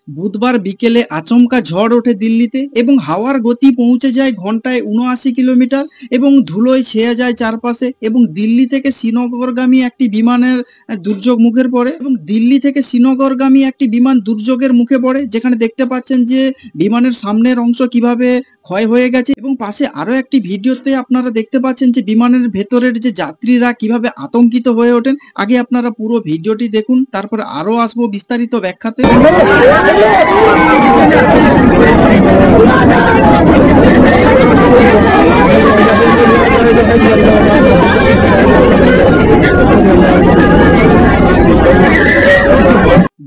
বুধবার বিকেলে আচমকা ঝড় ওঠে দিল্লিতে এবং হাওয়ার গতি পৌঁছে যায় ঘন্টায় ৭৯ কিলোমিটার এবং ধুলোয় ছেয়ে যায় চারপাশে এবং দিল্লি থেকে শ্রীনগরগামী একটি বিমানের দুর্যোগ মুখের পড়ে এবং দিল্লি থেকে শ্রীনগরগামী একটি বিমান দুর্যোগের মুখে পড়ে, যেখানে দেখতে পাচ্ছেন যে বিমানের সামনের অংশ কিভাবে ক্ষয় হয়ে গেছে এবং পাশে আরো একটি ভিডিওতে আপনারা দেখতে পাচ্ছেন যে বিমানের ভেতরের যে যাত্রীরা কিভাবে আতঙ্কিত হয়ে ওঠেন। আগে আপনারা পুরো ভিডিওটি দেখুন, তারপরে আরো আসবো বিস্তারিত ব্যাখ্যাতে।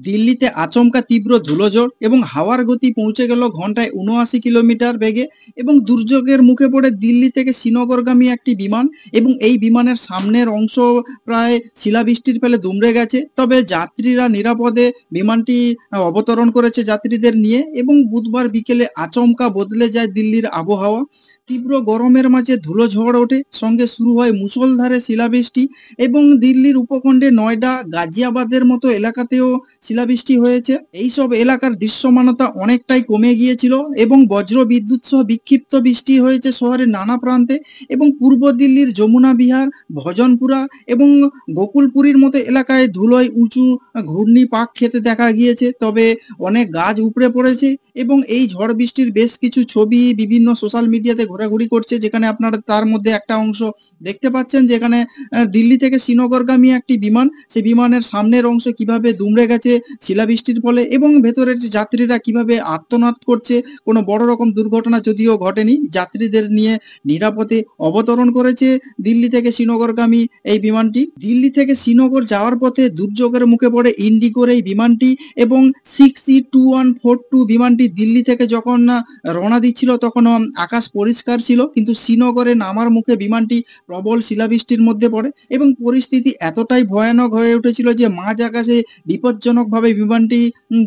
দিল্লিতে আচমকা তীব্র ধুলোঝড় এবং হাওয়ার গতি পৌঁছে গেল ঘন্টায় ৭৯ কিলোমিটার বেগে এবং দুর্যোগের মুখে পড়ে দিল্লি থেকে শ্রীনগরগামী একটি বিমান এবং এই বিমানের সামনের অংশ প্রায় শিলাবৃষ্টির ফলে দুমড়ে গেছে। তবে যাত্রীরা নিরাপদে বিমানটি অবতরণ করেছে যাত্রীদের নিয়ে এবং বুধবার বিকেলে আচমকা বদলে যায় দিল্লির আবহাওয়া। তীব্র গরমের মাঝে ধুলোঝড় ওঠে, সঙ্গে শুরু হয় মুষলধারে শিলাবৃষ্টি এবং দিল্লির উপখণ্ডে নয়ডা, গাজিয়াবাদের মতো এলাকাতেও শিলাবৃষ্টি হয়েছে। এইসব এলাকার দৃশ্যমানতা অনেকটাই কমে গিয়েছিল এবং বজ্র বিদ্যুৎ সহ বিক্ষিপ্ত বৃষ্টি হয়েছে শহরের নানা প্রান্তে এবং পূর্ব দিল্লির যমুনা বিহার, ভজনপুরা এবং গোকুলপুরীর মতো এলাকায় ধুলোয় উঁচু ঘূর্ণি পাক খেতে দেখা গিয়েছে। তবে অনেক গাছ উপড়ে পড়েছে এবং এই ঝড় বৃষ্টির বেশ কিছু ছবি বিভিন্ন সোশ্যাল মিডিয়াতে ঘোরাঘুরি করছে, যেখানে আপনারা তার মধ্যে একটা অংশ দেখতে পাচ্ছেন যেখানে দিল্লি থেকে শ্রীনগরগামী একটি বিমান, সেই বিমানের সামনের অংশ কিভাবে দুমড়ে গেছে শিলাবৃষ্টির ফলে এবং ভেতরের যে যাত্রীরা কিভাবে আর্তনাদ করছে। কোনো বড় রকম দুর্ঘটনা যদিও ঘটেনি, যাত্রীদের নিয়ে নিরাপদে অবতরণ করেছে দিল্লি থেকে শ্রীনগরগামী এই বিমানটি। দিল্লি থেকে শ্রীনগর যাওয়ার পথে দুর্যোগের মুখে পড়ে ইন্ডিগোর এই বিমানটি এবং 6E2142 বিমানটি দিল্লি থেকে যখন রওনা দিচ্ছিল তখন আকাশ পরিষ্কার ছিল, কিন্তু শ্রীনগরে নামার মুখে বিমানটি প্রবল শিলাবৃষ্টির মধ্যে পড়ে এবং পরিস্থিতি এতটাই ভয়ানক হয়ে উঠেছিল যে মাঝ আকাশে বিপজ্জনকভাবে বিমানটি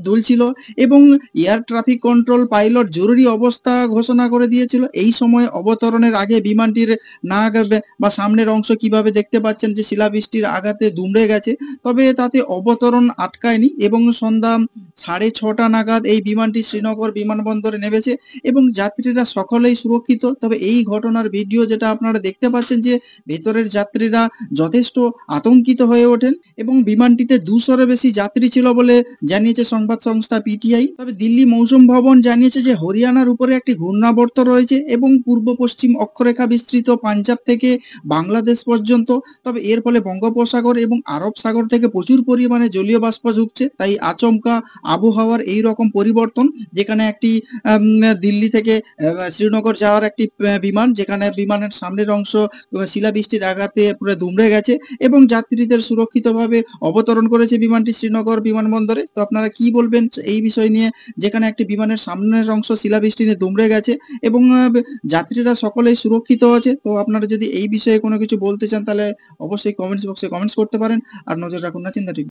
দুলছিল এবং এয়ার ট্রাফিক কন্ট্রোল পাইলট জরুরি অবস্থা ঘোষণা করে দিয়েছিল। এই সময় অবতরণের আগে বিমানটির নাক বা সামনের অংশ কিভাবে দেখতে পাচ্ছেন যে শিলাবৃষ্টির আঘাতে দুমড়ে গেছে, তবে তাতে অবতরণ আটকায়নি এবং সন্ধ্যা 6:30 নাগাদ এই বিমানটি শ্রীনগর বিমানবন্দরে নেমেছে এবং যাত্রীরা সকলেই সুরক্ষিত। তবে এই ঘটনার ভিডিও যেটা আপনারা দেখতে পাচ্ছেন যে ভেতরের যাত্রীরা যথেষ্ট আতঙ্কিত হয়ে ওঠেন এবং বিমানটিতে 200-এর বেশি যাত্রী ছিল বলে জানিয়েছে সংবাদ সংস্থা পিটিআই। তবে দিল্লি মৌসুম ভবন জানিয়েছে যে হরিয়ানার উপরে একটি ঘূর্ণাবর্ত রয়েছে এবং পূর্ব পশ্চিম অক্ষরেখা বিস্তৃত পাঞ্জাব থেকে বাংলাদেশ পর্যন্ত। তবে এর ফলে বঙ্গোপসাগর এবং আরব সাগর থেকে প্রচুর পরিমাণে জলীয় বাষ্প ঢুকছে, তাই আচমকা আবহাওয়ার এই রকম পরিবর্তন। যেখানে একটি দিল্লি থেকে শ্রীনগর যাওয়ার একটি বিমান, যেখানে বিমানের সামনের অংশ শিলাবৃষ্টির আঘাতে পুরো দুমড়ে গেছে এবং যাত্রীদের সুরক্ষিতভাবে অবতরণ করেছে বিমানটি শ্রীনগর বিমানবন্দরে। তো আপনারা কি বলবেন এই বিষয় নিয়ে, যেখানে একটি বিমানের সামনের অংশ শিলাবৃষ্টি নিয়ে দুমড়ে গেছে এবং যাত্রীরা সকলেই সুরক্ষিত আছে? তো আপনারা যদি এই বিষয়ে কোনো কিছু বলতে চান তাহলে অবশ্যই কমেন্টস বক্সে কমেন্টস করতে পারেন। আর নজর রাখুন না চিন্তা টিভি।